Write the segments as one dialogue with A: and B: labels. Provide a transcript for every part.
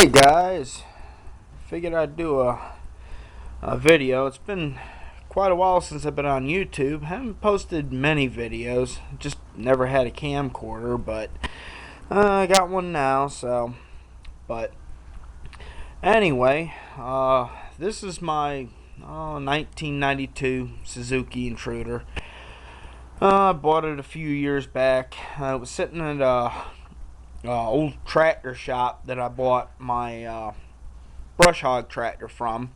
A: Hey guys, figured I'd do a video. It's been quite a while since I've been on YouTube. Haven't posted many videos, just never had a camcorder, but I got one now, so. But anyway, this is my 1992 Suzuki Intruder. I bought it a few years back. I was sitting at a old tractor shop that I bought my brush hog tractor from.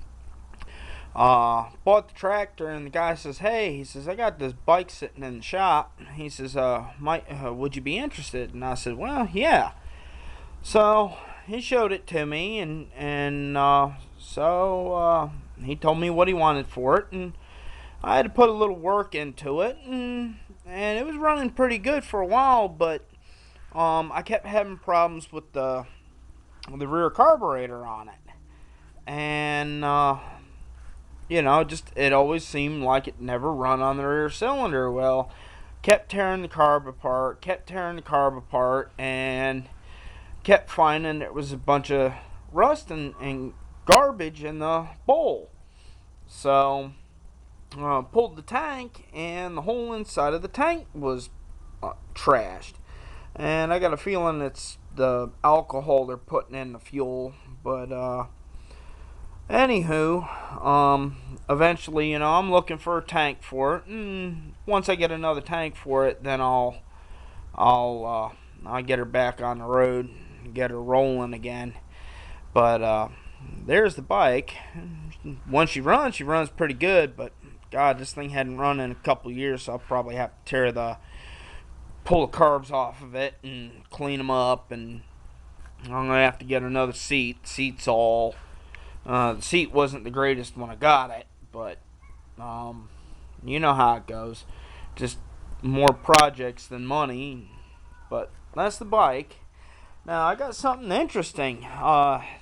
A: Bought the tractor, and the guy says, "Hey," he says, "I got this bike sitting in the shop." He says, would you be interested?" And I said, "Well, yeah." So he showed it to me, and he told me what he wanted for it, and I had to put a little work into it, and it was running pretty good for a while, but I kept having problems with the rear carburetor on it, and just it always seemed like it never run on the rear cylinder. Well, kept tearing the carb apart, and kept finding there was a bunch of rust and garbage in the bowl. So pulled the tank, and the whole inside of the tank was trashed. And I got a feeling it's the alcohol they're putting in the fuel, but anywho, eventually, I'm looking for a tank for it, and once I get another tank for it, then I'll get her back on the road, and get her rolling again. But there's the bike. When she runs pretty good, but God, this thing hadn't run in a couple years, so I'll probably have to pull the carbs off of it and clean them up, and I'm gonna have to get another seat. The seat wasn't the greatest when I got it, but you know how it goes. Just more projects than money. But that's the bike. Now I got something interesting.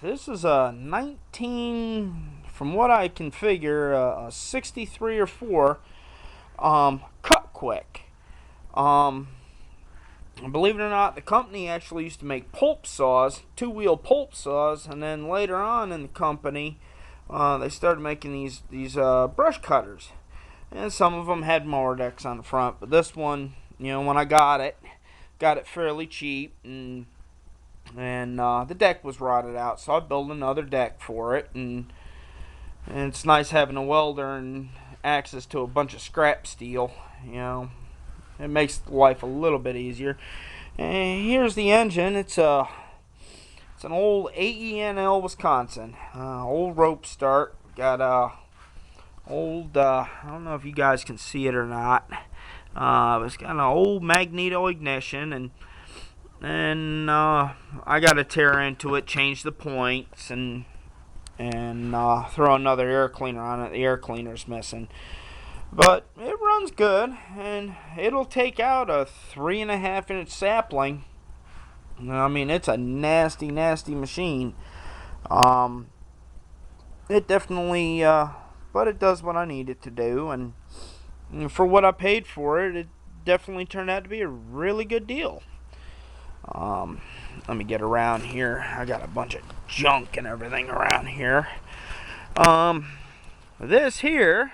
A: This is a 19, from what I can figure, a 63 or 4 cut quick. Believe it or not, the company actually used to make pulp saws, two-wheel pulp saws, and then later on in the company, they started making these brush cutters, and some of them had mower decks on the front. But this one, when I got it fairly cheap, and the deck was rotted out, so I built another deck for it, and it's nice having a welder and access to a bunch of scrap steel. It makes life a little bit easier. And here's the engine. It's an old AENL Wisconsin, old rope start. Got a old I don't know if you guys can see it or not. It's got an old magneto ignition, and I got to tear into it, change the points, and throw another air cleaner on it. The air cleaner's missing. But it runs good, and it'll take out a 3.5-inch sapling. I mean, it's a nasty, nasty machine. It definitely, but it does what I need it to do, and for what I paid for it, it definitely turned out to be a really good deal. Let me get around here. I got a bunch of junk and everything around here. This here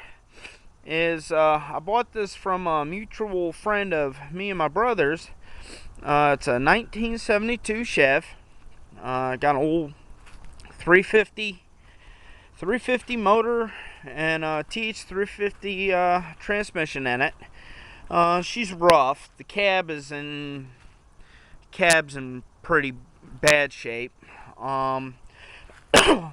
A: is I bought this from a mutual friend of me and my brother's. It's a 1972 Chev. Got an old 350 motor and a TH350 transmission in it. She's rough. The cab's in pretty bad shape. The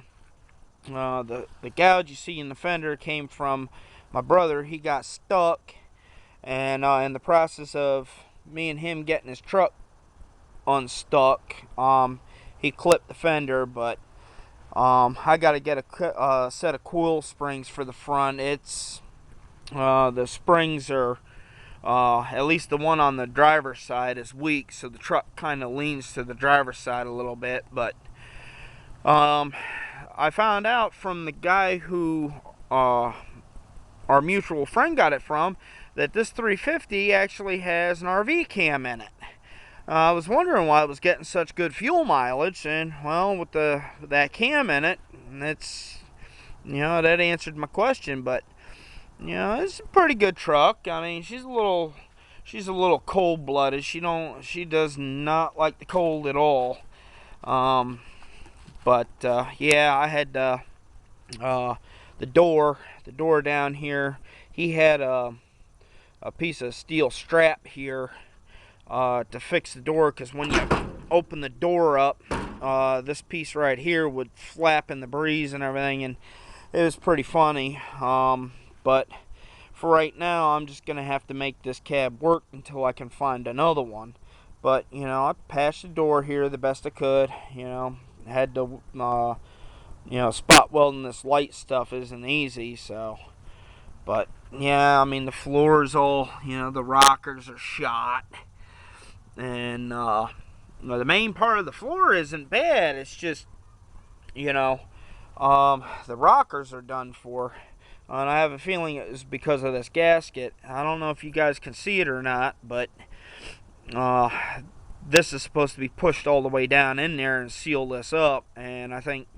A: gouge you see in the fender came from my brother. He got stuck, and in the process of me and him getting his truck unstuck, he clipped the fender. But I got to get a set of coil springs for the front. It's the springs are at least the one on the driver's side is weak, so the truck kind of leans to the driver's side a little bit. But I found out from the guy who our mutual friend got it from, that this 350 actually has an RV cam in it. I was wondering why it was getting such good fuel mileage, and well, with that cam in it, it's, that answered my question. But it's a pretty good truck. I mean, she's a little cold-blooded. She does not like the cold at all. But yeah, I had the door down here. He had a piece of steel strap here to fix the door, because when you open the door up, this piece right here would flap in the breeze and everything, and it was pretty funny. But for right now, I'm just gonna have to make this cab work until I can find another one. But I patched the door here the best I could. Had to spot welding this light stuff isn't easy, so. But yeah, I mean, the floor is all, the rockers are shot, and the main part of the floor isn't bad. It's just, the rockers are done for, and I have a feeling it was because of this gasket. I don't know if you guys can see it or not, but this is supposed to be pushed all the way down in there and seal this up, and I think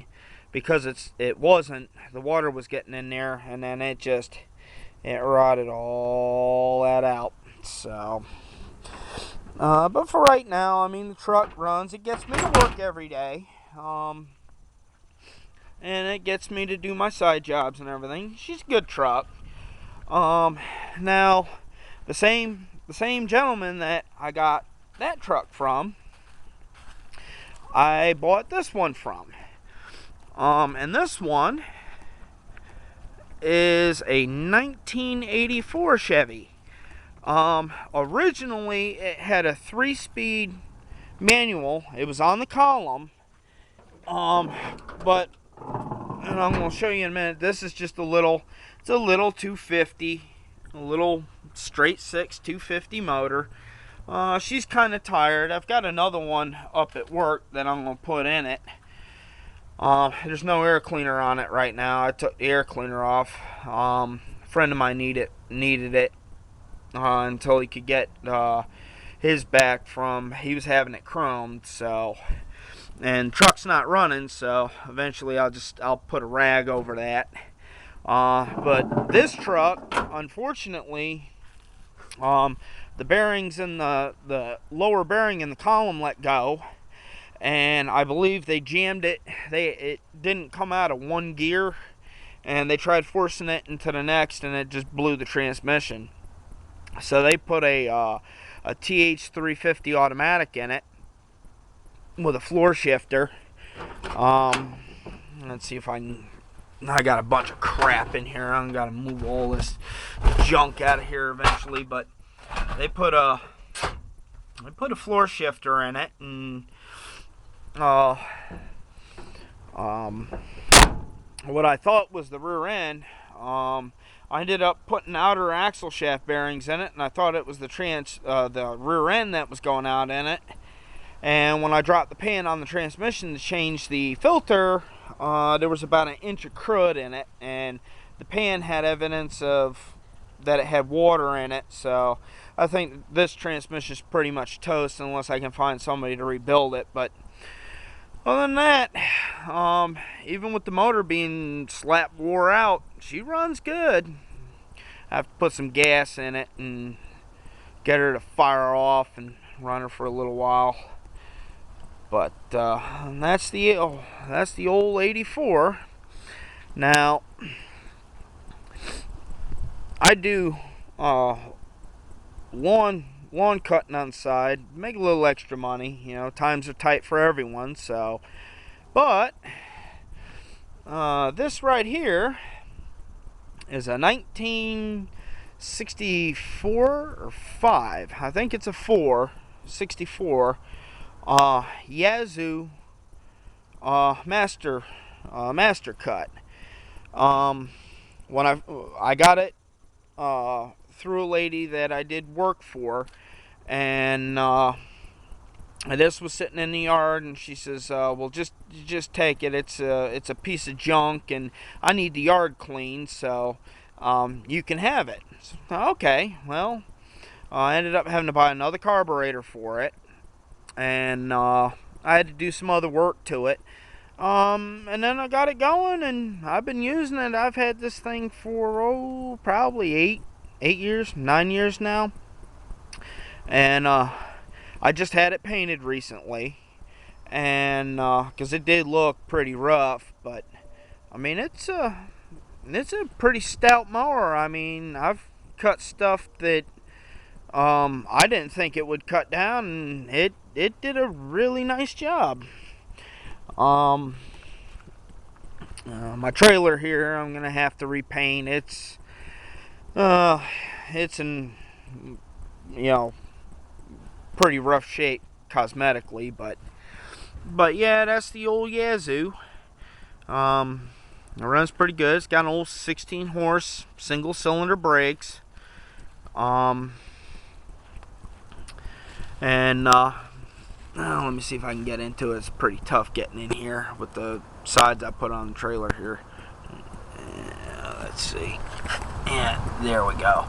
A: because it wasn't, the water was getting in there, and then it rotted all that out. So but for right now, I mean, the truck runs. It gets me to work every day, and it gets me to do my side jobs and everything. She's a good truck. Now the same gentleman that I got that truck from, I bought this one from. And this one is a 1984 Chevy. Originally, it had a 3-speed manual. It was on the column. But, and I'm going to show you in a minute, this is just it's a little 250, a little straight 6 250 motor. She's kind of tired. I've got another one up at work that I'm going to put in it. There's no air cleaner on it right now. I took the air cleaner off. A friend of mine needed it until he could get his back from, he was having it chromed, so, and truck's not running, so eventually I'll put a rag over that. But this truck, unfortunately, the bearings in the lower bearing in the column let go, and I believe they jammed it. It didn't come out of one gear, and they tried forcing it into the next, and it just blew the transmission. So they put a TH350 automatic in it with a floor shifter. Let's see if I got a bunch of crap in here. I'm gonna move all this junk out of here eventually, but they put a floor shifter in it, and what I thought was the rear end, I ended up putting outer axle shaft bearings in it, and I thought it was the rear end that was going out in it. And when I dropped the pan on the transmission to change the filter, there was about an inch of crud in it, and the pan had evidence of that it had water in it. So I think this transmission is pretty much toast unless I can find somebody to rebuild it. But other than that, even with the motor being slap wore out, she runs good. I have to put some gas in it and get her to fire off and run her for a little while. But that's the old 84. Now I do lawn cutting on the side, make a little extra money. Times are tight for everyone. So, but this right here is a 1964 or 5. I think it's a 64 Yazoo master cut. When I got it through a lady that I did work for, and this was sitting in the yard, and she says, well, just take it. It's a piece of junk, and I need the yard cleaned, so you can have it. So, okay, well, I ended up having to buy another carburetor for it, and I had to do some other work to it. And then I got it going, and I've been using it. I've had this thing for probably 8 years, 9 years now, and I just had it painted recently, and because it did look pretty rough, but I mean it's a pretty stout mower. I mean, I've cut stuff that I didn't think it would cut down, and it did a really nice job. Um, my trailer here, I'm gonna have to repaint. It's in, you know, pretty rough shape cosmetically, but yeah, that's the old Yazoo. It runs pretty good. It's got an old 16 horse single cylinder brakes. And let me see if I can get into it. It's pretty tough getting in here with the sides I put on the trailer here. Let's see. Yeah, there we go.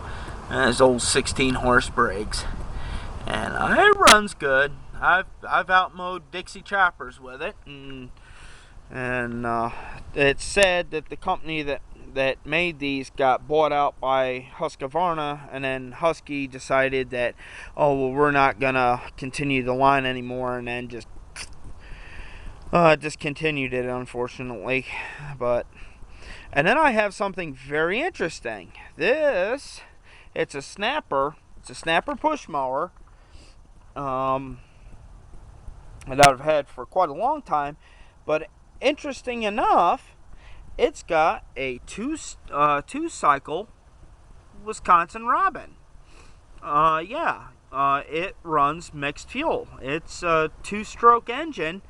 A: There's old 16 horse brakes, and it runs good. I've outmowed Dixie choppers with it, and it's said that the company that made these got bought out by Husqvarna, and then Husky decided that, oh well, we're not gonna continue the line anymore, and then just discontinued it, unfortunately. And then I have something very interesting. It's a snapper push mower that I've had for quite a long time, but interesting enough, it's got a two cycle Wisconsin Robin. It runs mixed fuel. It's a 2-stroke engine,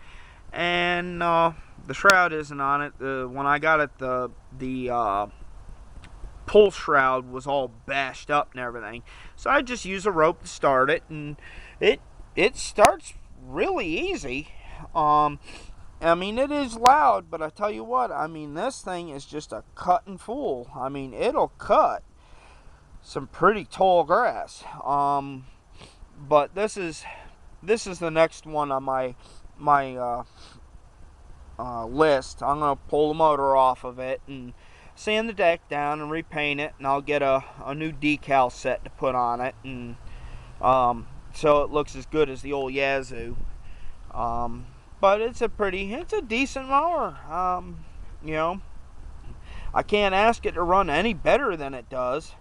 A: and the shroud isn't on it. When I got it, the pull shroud was all bashed up and everything. So I just use a rope to start it, and it starts really easy. I mean, it is loud, but I tell you what, I mean, this thing is just a cutting fool. I mean, it'll cut some pretty tall grass. But this is the next one on my list. I'm gonna pull the motor off of it and sand the deck down and repaint it, and I'll get a new decal set to put on it, and so it looks as good as the old Yazoo. But it's a decent mower. You know, I can't ask it to run any better than it does.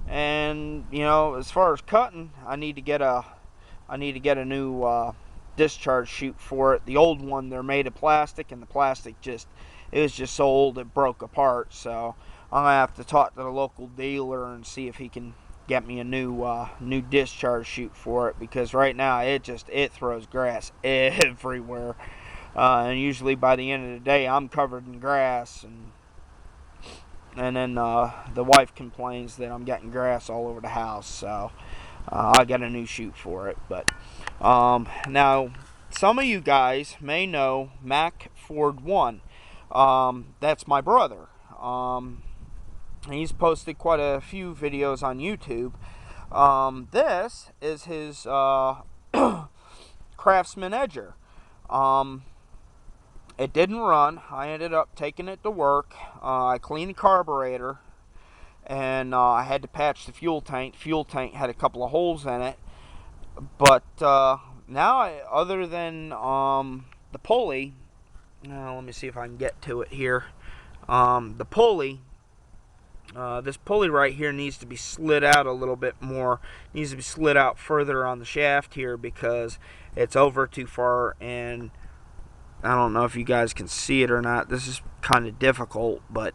A: And you know, as far as cutting, I need to get a new discharge chute for it. The old one, they're made of plastic, and the plastic it was just so old it broke apart. So I'm gonna have to talk to the local dealer and see if he can get me a new discharge chute for it, because right now it throws grass everywhere, and usually by the end of the day I'm covered in grass, and then the wife complains that I'm getting grass all over the house. So I got a new chute for it. But now some of you guys may know Mac Ford 1. That's my brother. He's posted quite a few videos on YouTube. This is his Craftsman Edger. It didn't run. I ended up taking it to work. I cleaned the carburetor, and I had to patch the fuel tank. The fuel tank had a couple of holes in it. But now, other than the pulley, let me see if I can get to it here. The pulley. This pulley right here needs to be slid out a little bit more. Needs to be slid out further on the shaft here, because it's over too far, and I don't know if you guys can see it or not. This is kind of difficult, but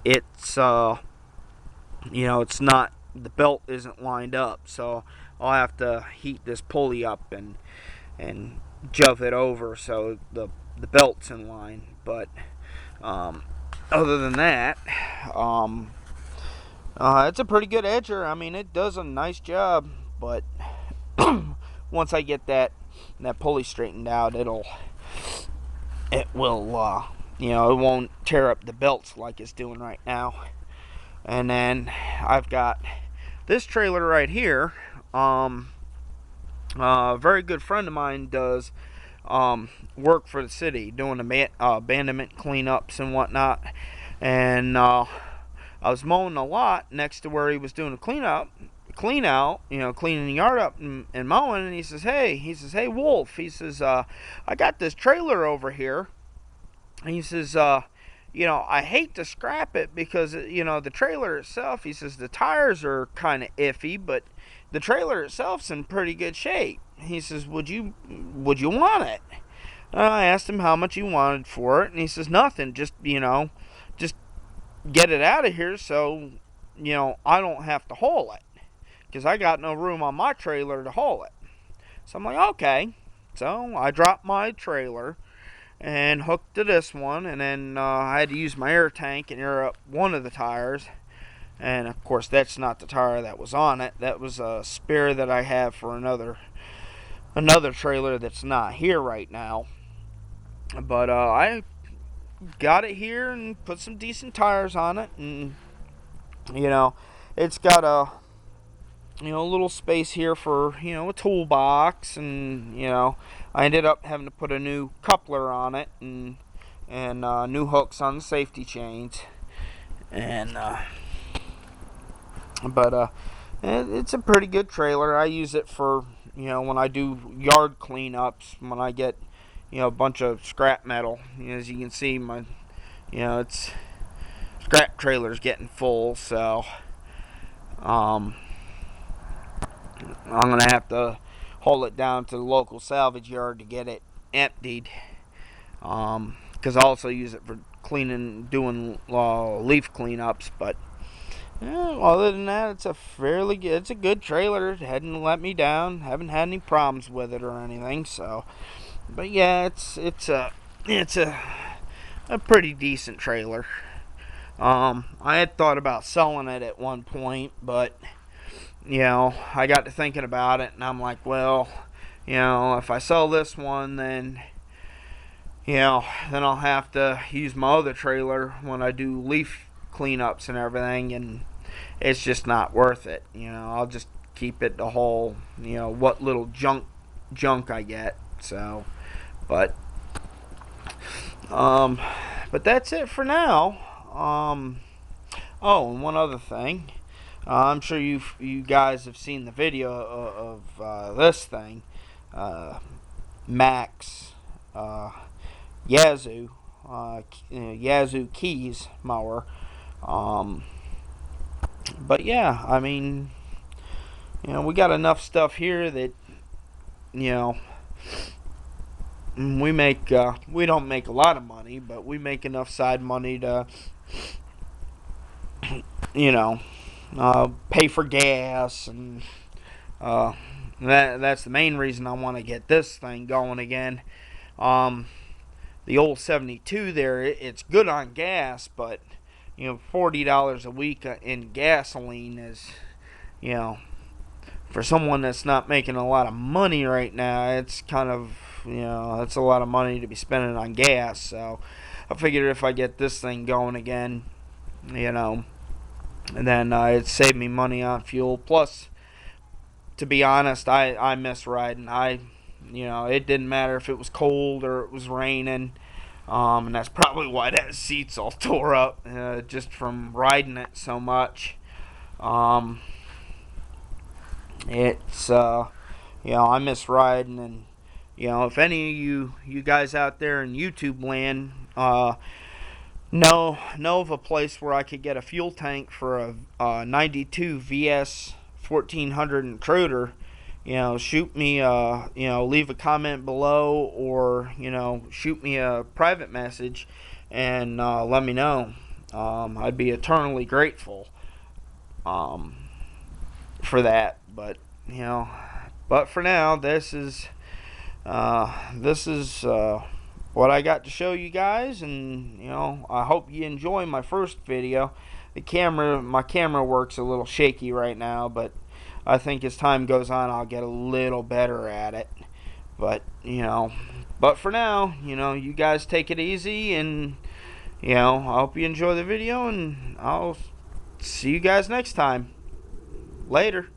A: it's you know, it's not, the belt isn't lined up, so I'll have to heat this pulley up and jove it over so the belt's in line. But other than that, it's a pretty good edger. I mean, it does a nice job, but once I get that pulley straightened out, it will you know, it won't tear up the belts like it's doing right now. And then I've got this trailer right here. A very good friend of mine does work for the city, doing abandonment cleanups and whatnot. And I was mowing a lot next to where he was doing a clean out, cleaning the yard up and mowing. And he says, hey, Wolf. He says, I got this trailer over here. And he says, I hate to scrap it because, the trailer itself, he says, the tires are kind of iffy, but the trailer itself's in pretty good shape. He says, would you want it? I asked him how much he wanted for it, and he says, nothing, just get it out of here so, I don't have to haul it, because I got no room on my trailer to haul it. So I'm like, okay. So I dropped my trailer and hooked to this one, and then I had to use my air tank and air up one of the tires. And of course, that's not the tire that was on it. That was a spare that I have for another trailer that's not here right now. But I got it here and put some decent tires on it, and it's got a little space here for a toolbox, and I ended up having to put a new coupler on it and new hooks on the safety chains, and but it's a pretty good trailer. I use it for when I do yard cleanups, when I get a bunch of scrap metal. As you can see, my it's scrap trailer's getting full, so I'm gonna have to haul it down to the local salvage yard to get it emptied. Because I also use it for doing leaf cleanups. But other than that, it's a good trailer. It hadn't let me down. Haven't had any problems with it or anything. So, but yeah, it's a pretty decent trailer. I had thought about selling it at one point, but I got to thinking about it, and I'm like, well, if I sell this one, then I'll have to use my other trailer when I do leaf cleanups and everything, and it's just not worth it. I'll just keep it the whole, what little junk I get. So, but that's it for now. Oh, and one other thing. I'm sure you guys have seen the video of this thing, Max Yazoo Keys mower. But yeah, I mean, we got enough stuff here that we don't make a lot of money, but we make enough side money to pay for gas, and that's the main reason I want to get this thing going again. The old 72 there, it's good on gas, but $40 a week in gasoline is, for someone that's not making a lot of money right now, it's kind of, that's a lot of money to be spending on gas. So I figured if I get this thing going again, and then it'd save me money on fuel. Plus, to be honest, I miss riding. It didn't matter if it was cold or it was raining. And that's probably why that seat's all tore up, just from riding it so much. It's I miss riding, and if any of you guys out there in YouTube land know of a place where I could get a fuel tank for a 92 VS 1400 intruder, shoot me leave a comment below, or shoot me a private message and let me know. I'd be eternally grateful for that. But for now, this is what I got to show you guys, and I hope you enjoy my first video. My camera works a little shaky right now, but I think as time goes on, I'll get a little better at it. But but for now, you guys take it easy, and I hope you enjoy the video, and I'll see you guys next time. Later.